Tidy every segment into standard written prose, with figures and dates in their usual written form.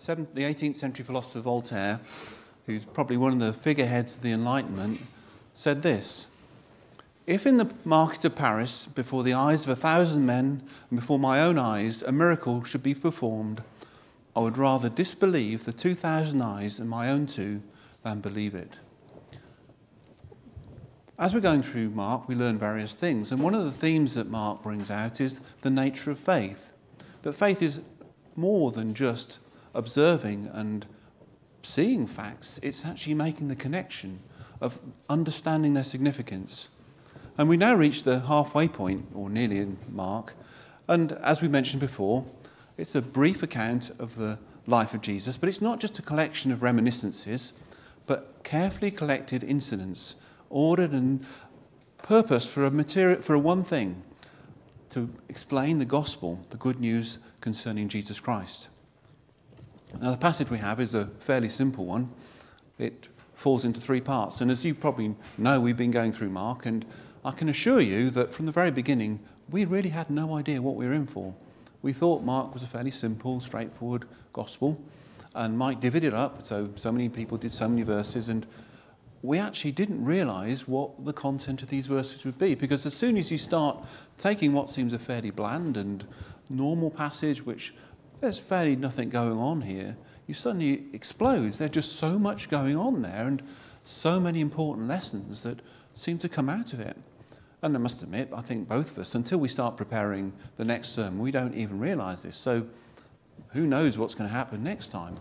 the 18th century philosopher Voltaire, who's probably one of the figureheads of the Enlightenment, said this: "If in the market of Paris, before the eyes of 1,000 men and before my own eyes, a miracle should be performed, I would rather disbelieve the 2,000 eyes and my own 2 than believe it." As we're going through Mark, we learn various things, and one of the themes that Mark brings out is the nature of faith. That faith is more than just observing and seeing facts, it's actually making the connection of understanding their significance. And we now reach the halfway point, or nearly, in Mark, and as we mentioned before, it's a brief account of the life of Jesus, but it's not just a collection of reminiscences, but carefully collected incidents, ordered and purposed for one thing: to explain the gospel, the good news concerning Jesus Christ. Now, the passage we have is a fairly simple one. It falls into 3 parts, and as you probably know, we've been going through Mark, and I can assure you that from the very beginning, we really had no idea what we were in for. We thought Mark was a fairly simple, straightforward gospel, and Mike divvied it up, so many people did so many verses, and we actually didn't realise what the content of these verses would be, because as soon as you start taking what seems a fairly bland and normal passage, which there's fairly nothing going on here, you suddenly explodes. There's just so much going on there and so many important lessons that seem to come out of it. And I must admit, I think both of us, until we start preparing the next sermon, we don't even realise this. So who knows what's going to happen next time?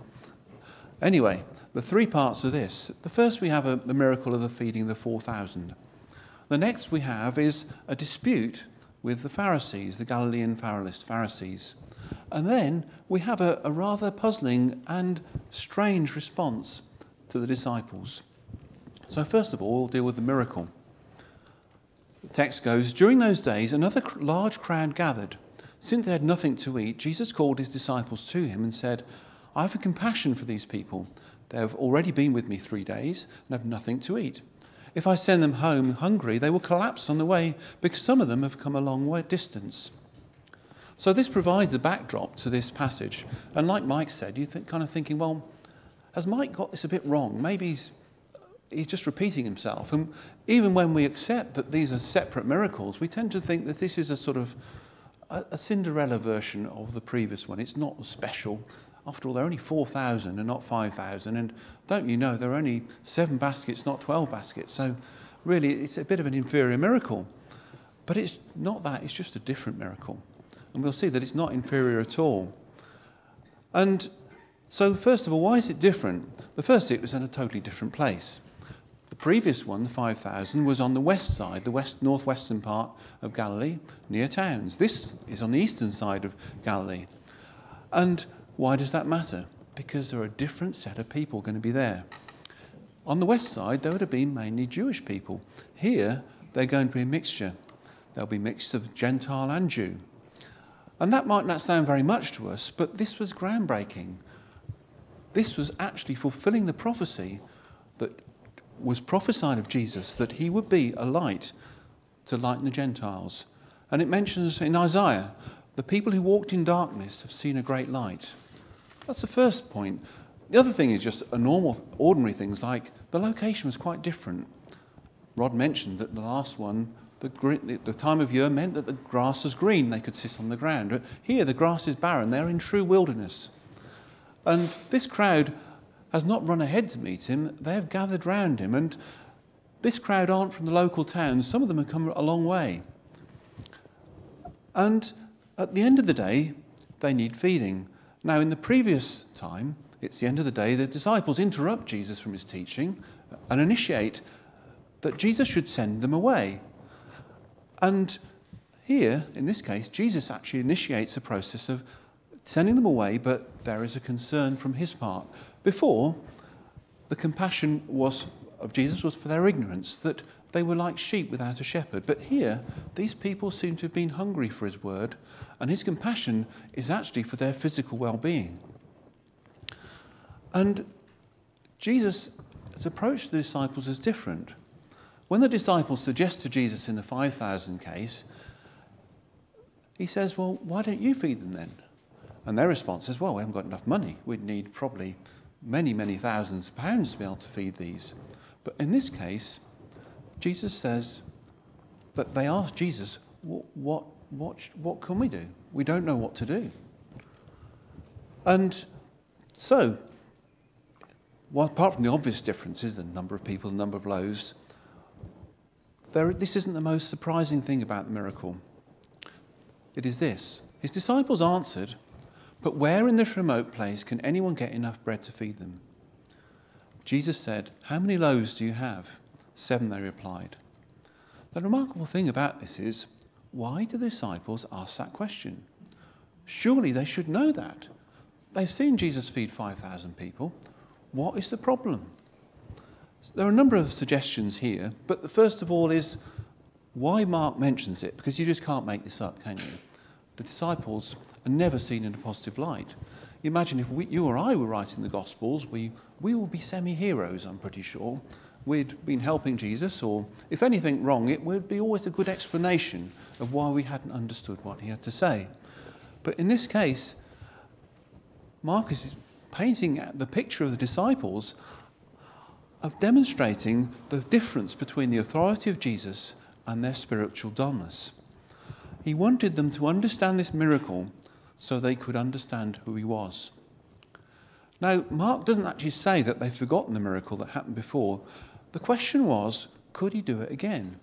Anyway, the 3 parts of this. The first, we have the miracle of the feeding of the 4,000. The next we have is a dispute with the Pharisees, the Galilean Pharisees. And then we have a rather puzzling and strange response to the disciples. So first of all, we'll deal with the miracle. The text goes, "During those days, another large crowd gathered. Since they had nothing to eat, Jesus called his disciples to him and said, 'I have compassion for these people. They have already been with me 3 days and have nothing to eat. If I send them home hungry, they will collapse on the way because some of them have come a long way distance.'" So this provides a backdrop to this passage. And like Mike said, you're kind of thinking, well, has Mike got this a bit wrong? Maybe he's just repeating himself. And even when we accept that these are separate miracles, we tend to think that this is a sort of a Cinderella version of the previous one. It's not special. After all, there are only 4,000 and not 5,000. And don't you know, there are only 7 baskets, not 12 baskets. So really, it's a bit of an inferior miracle. But it's not that. It's just a different miracle. And we'll see that it's not inferior at all. And so, first of all, why is it different? The first, it was in a totally different place. The previous one, the 5,000, was on the west side, the northwestern part of Galilee, near towns. This is on the eastern side of Galilee. And why does that matter? Because there are a different set of people going to be there. On the west side, there would have been mainly Jewish people. Here, they're going to be a mixture. There'll be a mix of Gentile and Jew. And that might not sound very much to us, but this was groundbreaking. This was actually fulfilling the prophecy that was prophesied of Jesus, that he would be a light to lighten the Gentiles. And it mentions in Isaiah, the people who walked in darkness have seen a great light. That's the first point. The other thing is just a normal, ordinary things, like the location was quite different. Rod mentioned that the last one, the time of year meant that the grass was green, they could sit on the ground. But here the grass is barren, they're in true wilderness. And this crowd has not run ahead to meet him, they have gathered round him. And this crowd aren't from the local towns, some of them have come a long way. And at the end of the day, they need feeding. Now, in the previous time, it's the end of the day, the disciples interrupt Jesus from his teaching and initiate that Jesus should send them away. And here, in this case, Jesus actually initiates the process of sending them away, but there is a concern from his part. Before, the compassion of Jesus was for their ignorance, that they were like sheep without a shepherd. But here, these people seem to have been hungry for his word, and his compassion is actually for their physical well-being. And Jesus' approach to the disciples is different. When the disciples suggest to Jesus in the 5,000 case, he says, well, why don't you feed them then? And their response is, well, we haven't got enough money. We'd need probably many, many thousands of pounds to be able to feed these. But in this case, Jesus says that they ask Jesus, what can we do? We don't know what to do. And so, well, apart from the obvious differences, the number of people, the number of loaves, this isn't the most surprising thing about the miracle. It is this. His disciples answered, "But where in this remote place can anyone get enough bread to feed them?" Jesus said, "How many loaves do you have?" 7, they replied. The remarkable thing about this is, why do the disciples ask that question? Surely they should know that. They've seen Jesus feed 5,000 people. What is the problem? So there are a number of suggestions here, but the first of all is why Mark mentions it, because you just can't make this up, can you? The disciples are never seen in a positive light. Imagine if you or I were writing the Gospels, we would be semi-heroes, I'm pretty sure. We'd been helping Jesus, or if anything wrong, it would be always a good explanation of why we hadn't understood what he had to say. But in this case, Mark is painting the picture of the disciples of demonstrating the difference between the authority of Jesus and their spiritual dullness. He wanted them to understand this miracle so they could understand who he was. Now, Mark doesn't actually say that they've forgotten the miracle that happened before. The question was, could he do it again?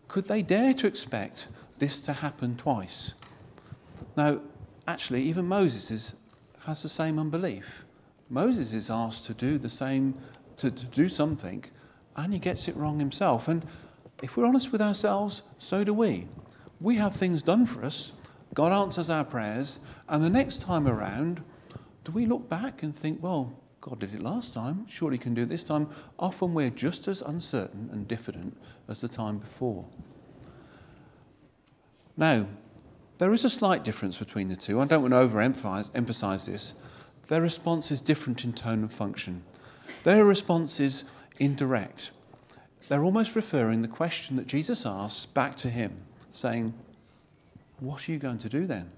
Could they dare to expect this to happen twice? Now, actually, even Moses has the same unbelief. Moses is asked to do the same, to do something, and he gets it wrong himself. And if we're honest with ourselves, so do we. We have things done for us, God answers our prayers, and the next time around, do we look back and think, well, God did it last time, surely he can do it this time? Often we're just as uncertain and diffident as the time before. Now, there is a slight difference between the two. I don't want to overemphasize this. Their response is different in tone and function. Their response is indirect. They're almost referring the question that Jesus asks back to him, saying, what are you going to do then?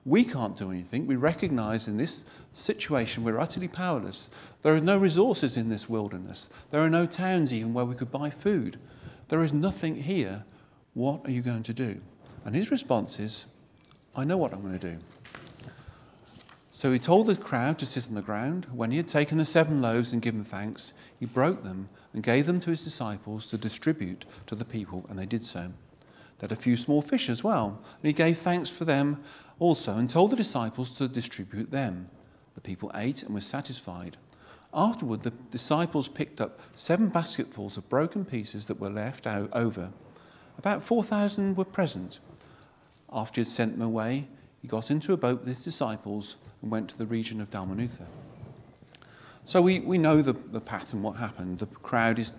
We can't do anything. We recognize in this situation we're utterly powerless. There are no resources in this wilderness. There are no towns even where we could buy food. There is nothing here. What are you going to do? And his response is, I know what I'm going to do. So he told the crowd to sit on the ground. When he had taken the 7 loaves and given thanks, he broke them and gave them to his disciples to distribute to the people, and they did so. They had a few small fish as well, and he gave thanks for them also and told the disciples to distribute them. The people ate and were satisfied. Afterward, the disciples picked up 7 basketfuls of broken pieces that were left over. About 4,000 were present. After he had sent them away, he got into a boat with his disciples and went to the region of Dalmanutha. So we know the pattern, what happened. The crowd is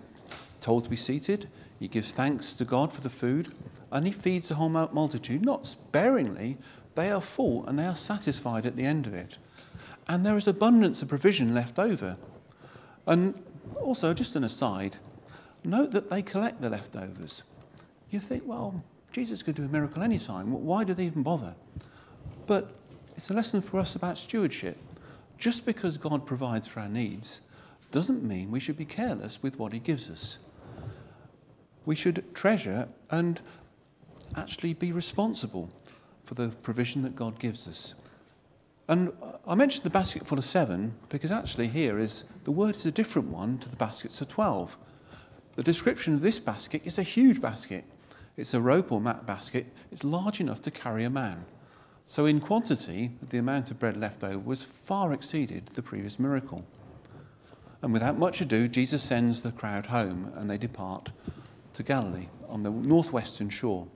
told to be seated. He gives thanks to God for the food, and he feeds the whole multitude, not sparingly. They are full and they are satisfied at the end of it. And there is abundance of provision left over. And also, just an aside, note that they collect the leftovers. You think, well, Jesus could do a miracle anytime. Why do they even bother? But it's a lesson for us about stewardship. Just because God provides for our needs doesn't mean we should be careless with what he gives us. We should treasure and actually be responsible for the provision that God gives us. And I mentioned the basket full of 7 because actually here is, the word is a different one to the baskets of 12. The description of this basket is a huge basket. It's a rope or mat basket. It's large enough to carry a man. So in quantity, the amount of bread left over was far exceeded the previous miracle. And without much ado, Jesus sends the crowd home and they depart to Galilee on the northwestern shore.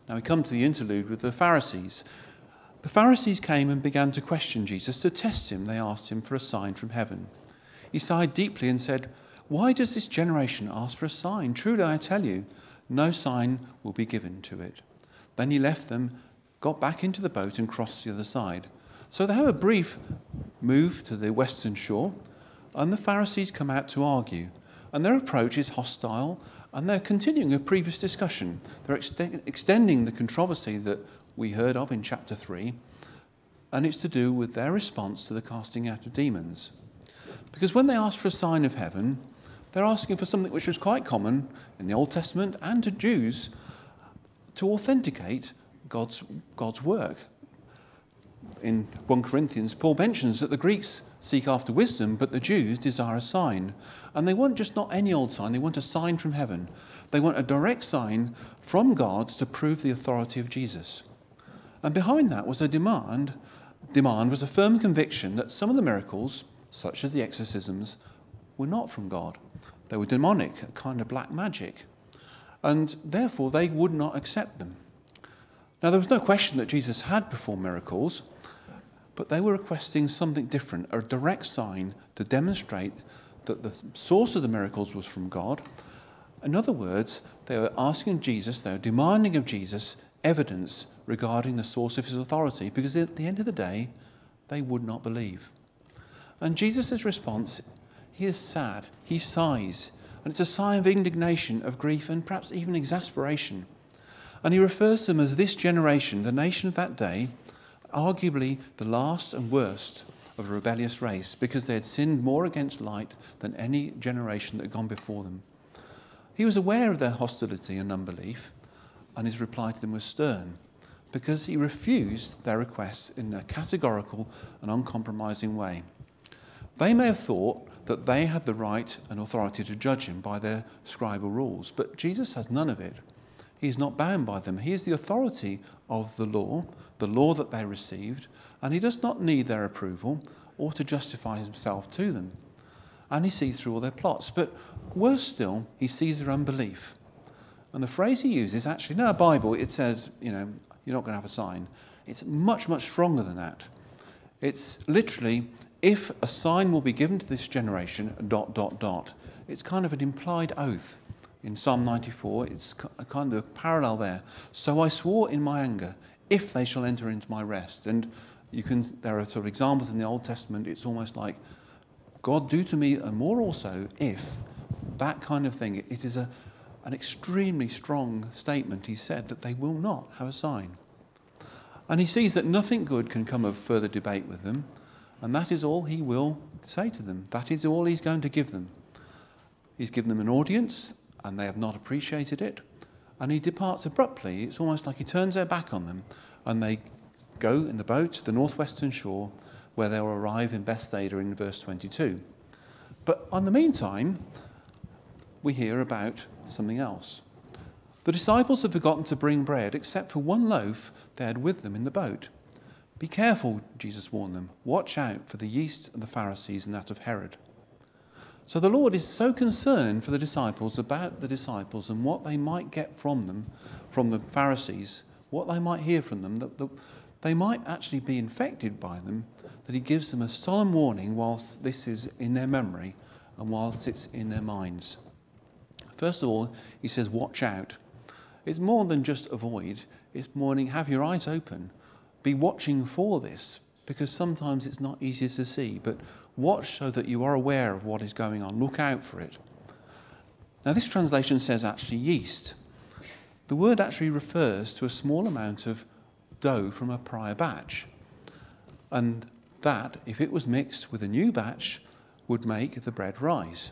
Now we come to the interlude with the Pharisees. The Pharisees came and began to question Jesus. To test him, they asked him for a sign from heaven. He sighed deeply and said, "Why does this generation ask for a sign? Truly I tell you, no sign will be given to it." Then he left them, got back into the boat and crossed the other side. So they have a brief move to the western shore, and the Pharisees come out to argue. And their approach is hostile, and they're continuing a previous discussion. They're extending the controversy that we heard of in chapter 3 and it's to do with their response to the casting out of demons. Because when they ask for a sign of heaven, they're asking for something which was quite common in the Old Testament and to Jews, to authenticate God's work. In 1 Corinthians, Paul mentions that the Greeks seek after wisdom, but the Jews desire a sign. And they want just not any old sign, they want a sign from heaven. They want a direct sign from God to prove the authority of Jesus. And behind that was a demand was a firm conviction that some of the miracles, such as the exorcisms, were not from God. They were demonic, a kind of black magic. And therefore they would not accept them. Now there was no question that Jesus had performed miracles, but they were requesting something different, a direct sign to demonstrate that the source of the miracles was from God. In other words, they were asking Jesus, they were demanding of Jesus evidence regarding the source of his authority, because at the end of the day, they would not believe. And Jesus' response, he is sad, he sighs, and it's a sign of indignation, of grief, and perhaps even exasperation. And he refers to them as this generation, the nation of that day, arguably the last and worst of a rebellious race, because they had sinned more against light than any generation that had gone before them. He was aware of their hostility and unbelief, and his reply to them was stern, because he refused their requests in a categorical and uncompromising way. They may have thought that they had the right and authority to judge him by their scribal rules, but Jesus has none of it. He is not bound by them. He is the authority of the law that they received, and he does not need their approval or to justify himself to them. And he sees through all their plots. But worse still, he sees their unbelief. And the phrase he uses, actually, in our Bible, it says, you're not going to have a sign. It's much, much stronger than that. It's literally, if a sign will be given to this generation, ... It's kind of an implied oath. In Psalm 94, it's a kind of parallel there. So I swore in my anger, if they shall enter into my rest. And there are sort of examples in the Old Testament. It's almost like, God do to me and more also if, that kind of thing. It is an extremely strong statement. He said that they will not have a sign. And he sees that nothing good can come of further debate with them. And that is all he will say to them. That is all he's going to give them. He's given them an audience, and they have not appreciated it. And he departs abruptly. It's almost like he turns their back on them, and they go in the boat to the northwestern shore, where they'll arrive in Bethsaida in verse 22. But in the meantime, we hear about something else. The disciples had forgotten to bring bread, except for one loaf they had with them in the boat. Be careful, Jesus warned them. Watch out for the yeast of the Pharisees and that of Herod. So the Lord is so concerned for the disciples, about the disciples and what they might get from them, from the Pharisees, what they might hear from them, that they might actually be infected by them, that he gives them a solemn warning whilst this is in their memory and whilst it's in their minds. First of all, he says, watch out. It's more than just avoid. It's morning, have your eyes open. Be watching for this, because sometimes it's not easy to see, but watch so that you are aware of what is going on. Look out for it. Now, this translation says actually yeast. The word actually refers to a small amount of dough from a prior batch. And that, if it was mixed with a new batch, would make the bread rise.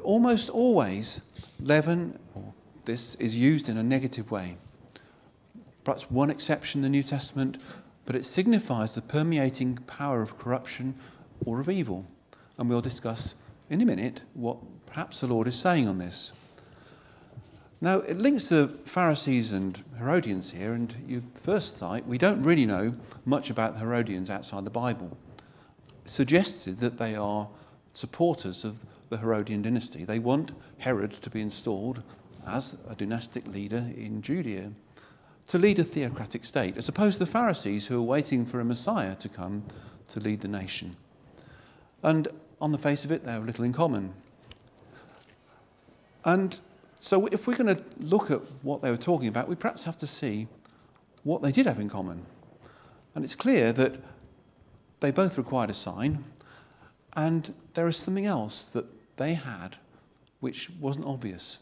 Almost always, leaven, or this, is used in a negative way. Perhaps one exception in the New Testament, but it signifies the permeating power of corruption or of evil. And we'll discuss in a minute what perhaps the Lord is saying on this. Now, it links to Pharisees and Herodians here, and you first sight, we don't really know much about the Herodians outside the Bible. It's suggested that they are supporters of the Herodian dynasty. They want Herod to be installed as a dynastic leader in Judea, to lead a theocratic state, as opposed to the Pharisees who are waiting for a Messiah to come to lead the nation. And on the face of it, they have little in common. And so if we're going to look at what they were talking about, we perhaps have to see what they did have in common. And it's clear that they both required a sign, and there is something else that they had which wasn't obvious.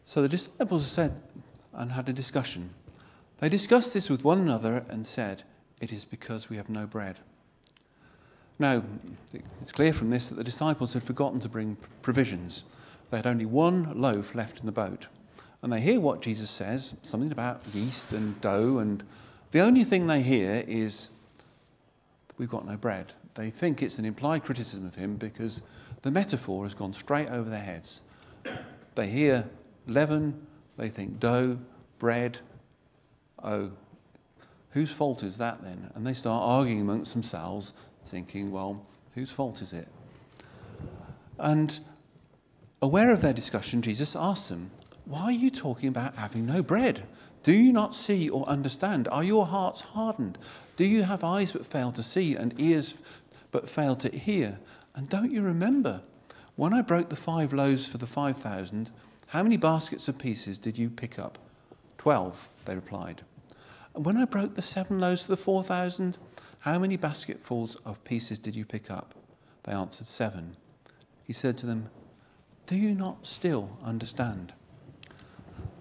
So the disciples said and had a discussion. They discussed this with one another and said, "It is because we have no bread." Now, it's clear from this that the disciples had forgotten to bring provisions. They had only one loaf left in the boat. And they hear what Jesus says, something about yeast and dough, and the only thing they hear is, "We've got no bread." They think it's an implied criticism of him because the metaphor has gone straight over their heads. They hear leaven, they think dough, bread. Oh, whose fault is that then? And they start arguing amongst themselves, thinking, well, whose fault is it? And aware of their discussion, Jesus asks them, "Why are you talking about having no bread? Do you not see or understand? Are your hearts hardened? Do you have eyes but fail to see and ears but fail to hear? And don't you remember when I broke the 5 loaves for the 5,000, how many baskets of pieces did you pick up?" 12, they replied. "And when I broke the 7 loaves for the 4,000, how many basketfuls of pieces did you pick up?" They answered, 7. He said to them, "Do you not still understand?"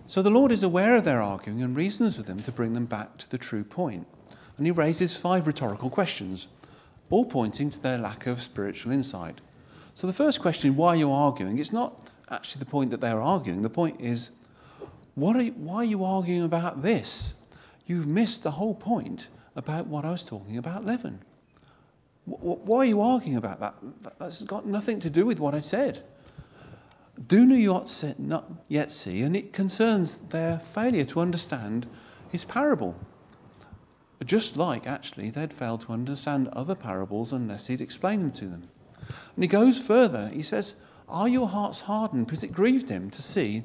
So the Lord is aware of their arguing and reasons with them to bring them back to the true point. And he raises 5 rhetorical questions, all pointing to their lack of spiritual insight. So the first question, why are you arguing? It's not actually the point that they're arguing. The point is, why are you arguing about this? You've missed the whole point about what I was talking about leaven. Why are you arguing about that? That's got nothing to do with what I said. Do not yet see, and it concerns their failure to understand his parable. Just like, actually, they'd failed to understand other parables unless he'd explained them to them. And he goes further. He says, "Are your hearts hardened?" Because it grieved him to see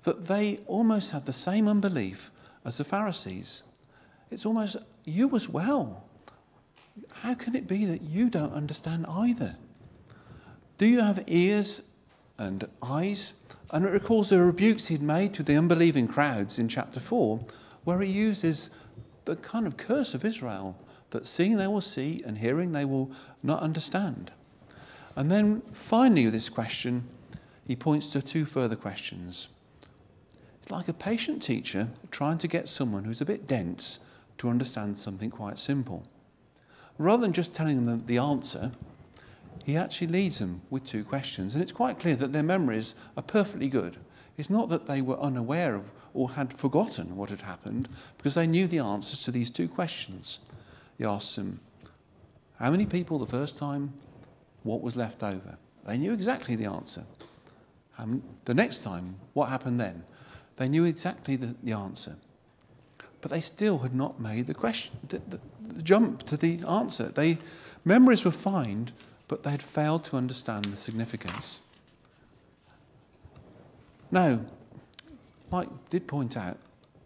that they almost had the same unbelief as the Pharisees. It's almost, you as well. How can it be that you don't understand either? Do you have ears and eyes? And it recalls the rebukes he'd made to the unbelieving crowds in chapter 4, where he uses the kind of curse of Israel, that seeing they will see and hearing they will not understand. And then finally with this question, he points to 2 further questions. It's like a patient teacher trying to get someone who's a bit dense to understand something quite simple. Rather than just telling them the answer, he actually leads them with 2 questions. And it's quite clear that their memories are perfectly good. It's not that they were unaware of or had forgotten what had happened, because they knew the answers to these 2 questions. He asks them, how many people the first time? What was left over? They knew exactly the answer. The next time, what happened then? They knew exactly the answer. But they still had not made the jump to the answer. Memories were fine, but they had failed to understand the significance. Now, Mike did point out,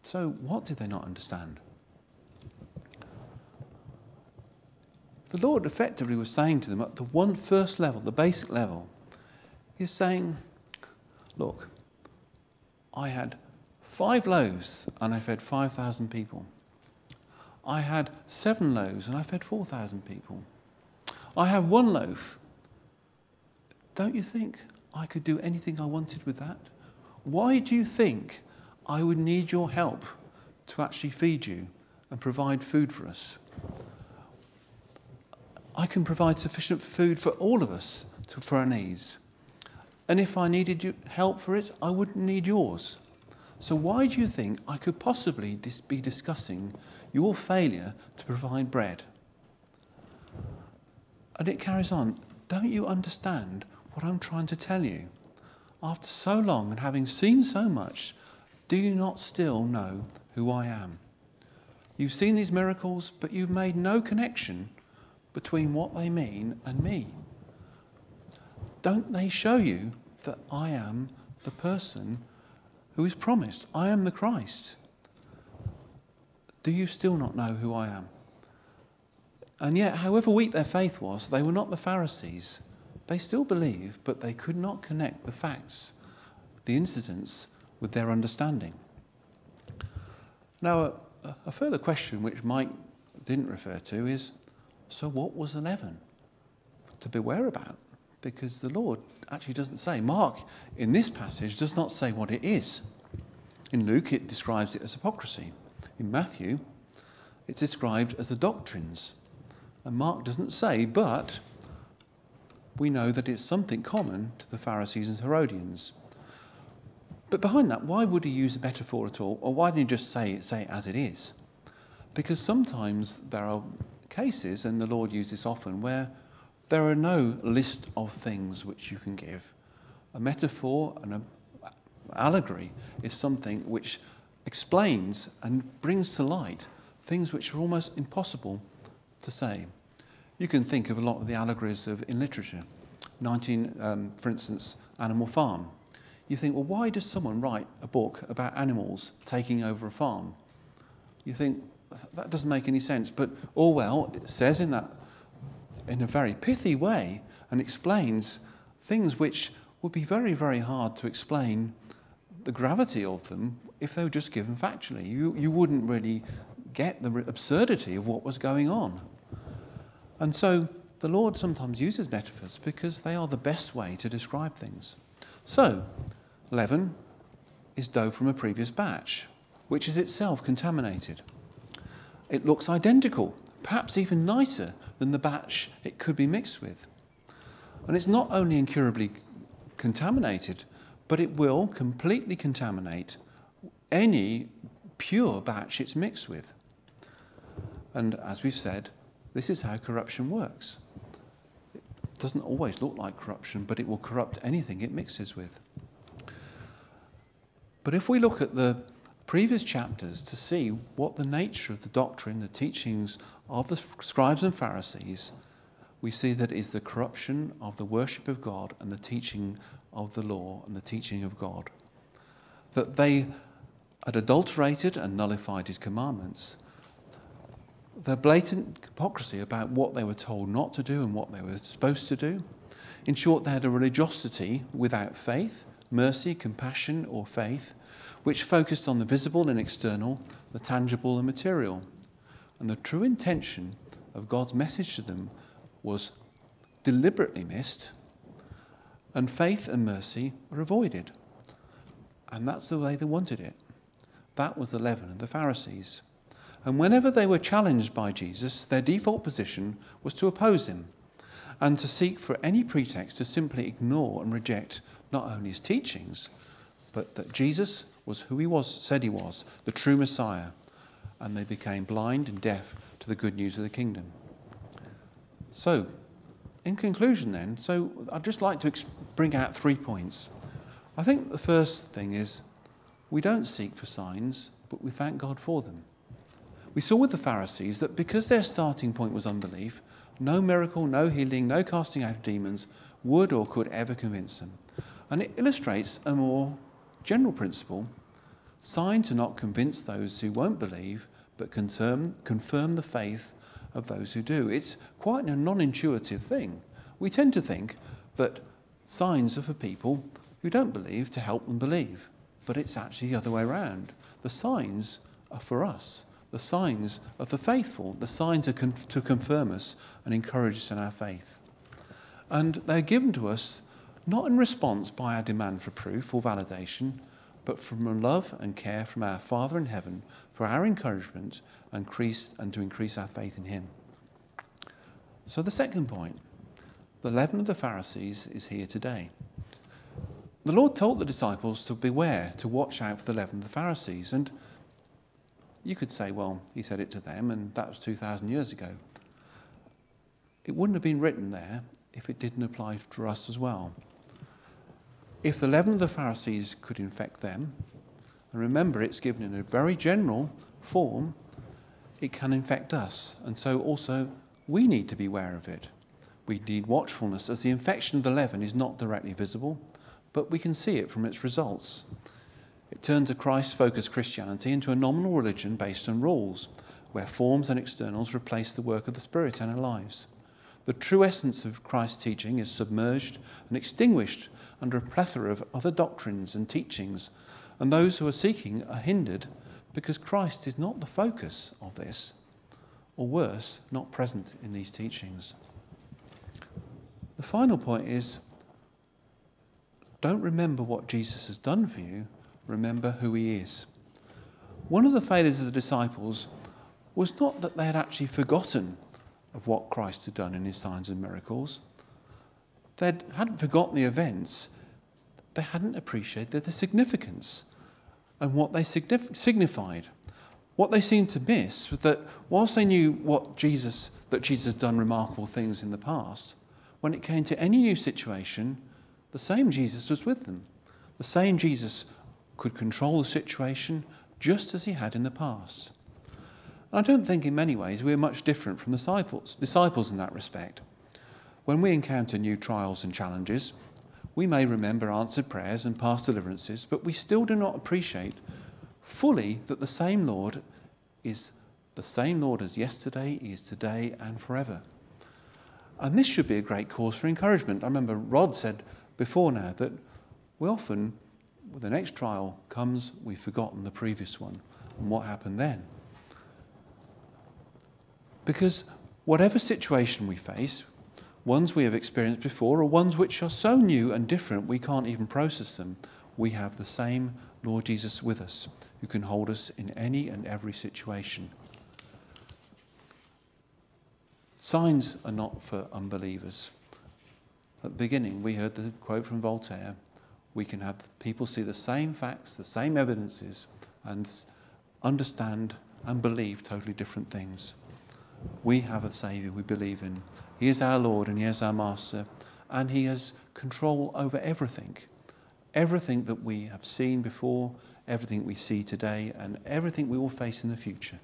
so what did they not understand? The Lord effectively was saying to them at the first level, the basic level, he's saying, look, I had 5 loaves and I fed 5,000 people. I had 7 loaves and I fed 4,000 people. I have 1 loaf. Don't you think I could do anything I wanted with that? Why do you think I would need your help to actually feed you and provide food for us? I can provide sufficient food for all of us for our needs. And if I needed your help for it, I wouldn't need yours. So why do you think I could possibly be discussing your failure to provide bread? And it carries on. Don't you understand what I'm trying to tell you? After so long and having seen so much, do you not still know who I am? You've seen these miracles, but you've made no connection between what they mean and me. Don't they show you that I am the person who is promised? I am the Christ. Do you still not know who I am? And yet, however weak their faith was, they were not the Pharisees. They still believed, but they could not connect the facts, the incidents, with their understanding. Now, a further question which Mike didn't refer to is, so what was the leaven to beware about? Because the Lord actually doesn't say. Mark, in this passage, does not say what it is. In Luke, it describes it as hypocrisy. In Matthew, it's described as the doctrines. And Mark doesn't say, but we know that it's something common to the Pharisees and Herodians. But behind that, why would he use a metaphor at all? Or why didn't he just say it as it is? Because sometimes there are cases, and the Lord uses this often, where there are no list of things which you can give. A metaphor and an allegory is something which explains and brings to light things which are almost impossible to say. You can think of a lot of the allegories in literature. For instance, Animal Farm. You think, well, why does someone write a book about animals taking over a farm? You think, that doesn't make any sense. But Orwell says in a very pithy way, and explains things which would be very, very hard to explain the gravity of them if they were just given factually. You wouldn't really get the absurdity of what was going on. And so the Lord sometimes uses metaphors because they are the best way to describe things. So, leaven is dough from a previous batch, which is itself contaminated. It looks identical, perhaps even nicer than the batch it could be mixed with. And it's not only incurably contaminated, but it will completely contaminate any pure batch it's mixed with. And as we've said, this is how corruption works. It doesn't always look like corruption, but it will corrupt anything it mixes with. But if we look at the previous chapters to see what the nature of the doctrine, the teachings of the scribes and Pharisees, we see that it is the corruption of the worship of God and the teaching of the law and the teaching of God. That they had adulterated and nullified his commandments. Their blatant hypocrisy about what they were told not to do and what they were supposed to do. In short, they had a religiosity without faith, mercy, compassion, or faith, which focused on the visible and external, the tangible and material. And the true intention of God's message to them was deliberately missed, and faith and mercy were avoided. And that's the way they wanted it. That was the leaven of the Pharisees. And whenever they were challenged by Jesus, their default position was to oppose him and to seek for any pretext to simply ignore and reject not only his teachings, but that Jesus was who he said he was, the true Messiah. And they became blind and deaf to the good news of the kingdom. So, in conclusion then, I'd just like to bring out 3 points. I think the first thing is we don't seek for signs, but we thank God for them. We saw with the Pharisees that because their starting point was unbelief, no miracle, no healing, no casting out of demons would or could ever convince them. And it illustrates a more general principle. Signs do not convince those who won't believe, but confirm the faith of those who do. It's quite a non-intuitive thing. We tend to think that signs are for people who don't believe to help them believe, but it's actually the other way around. The signs are for us. The signs of the faithful. The signs are to confirm us and encourage us in our faith. And they're given to us not in response by our demand for proof or validation, but from a love and care from our Father in heaven for our encouragement and to increase our faith in him. So the second point, the leaven of the Pharisees is here today. The Lord told the disciples to beware, to watch out for the leaven of the Pharisees. And you could say, well, he said it to them, and that was 2,000 years ago. It wouldn't have been written there if it didn't apply for us as well. If the leaven of the Pharisees could infect them, and remember it's given in a very general form, it can infect us. And so also we need to be aware of it. We need watchfulness, as the infection of the leaven is not directly visible, but we can see it from its results. It turns a Christ-focused Christianity into a nominal religion based on rules, where forms and externals replace the work of the Spirit in our lives. The true essence of Christ's teaching is submerged and extinguished under a plethora of other doctrines and teachings, and those who are seeking are hindered because Christ is not the focus of this, or worse, not present in these teachings. The final point is, don't remember what Jesus has done for you, remember who he is. One of the failures of the disciples was not that they had actually forgotten of what Christ had done in his signs and miracles. They hadn't forgotten the events. They hadn't appreciated the significance and what they signified. What they seemed to miss was that whilst they knew that Jesus had done remarkable things in the past, when it came to any new situation, the same Jesus was with them. The same Jesus could control the situation just as he had in the past. And I don't think in many ways we're much different from disciples in that respect. When we encounter new trials and challenges, we may remember answered prayers and past deliverances, but we still do not appreciate fully that the same Lord is the same Lord as yesterday, he is today and forever. And this should be a great cause for encouragement. I remember Rod said before now that we often, when the next trial comes, we've forgotten the previous one and what happened then. Because whatever situation we face, ones we have experienced before or ones which are so new and different we can't even process them, we have the same Lord Jesus with us who can hold us in any and every situation. Signs are not for unbelievers. At the beginning, we heard the quote from Voltaire, we can have people see the same facts, the same evidences, and understand and believe totally different things. We have a Saviour we believe in. He is our Lord and he is our Master, and he has control over everything. Everything that we have seen before, everything we see today, and everything we will face in the future.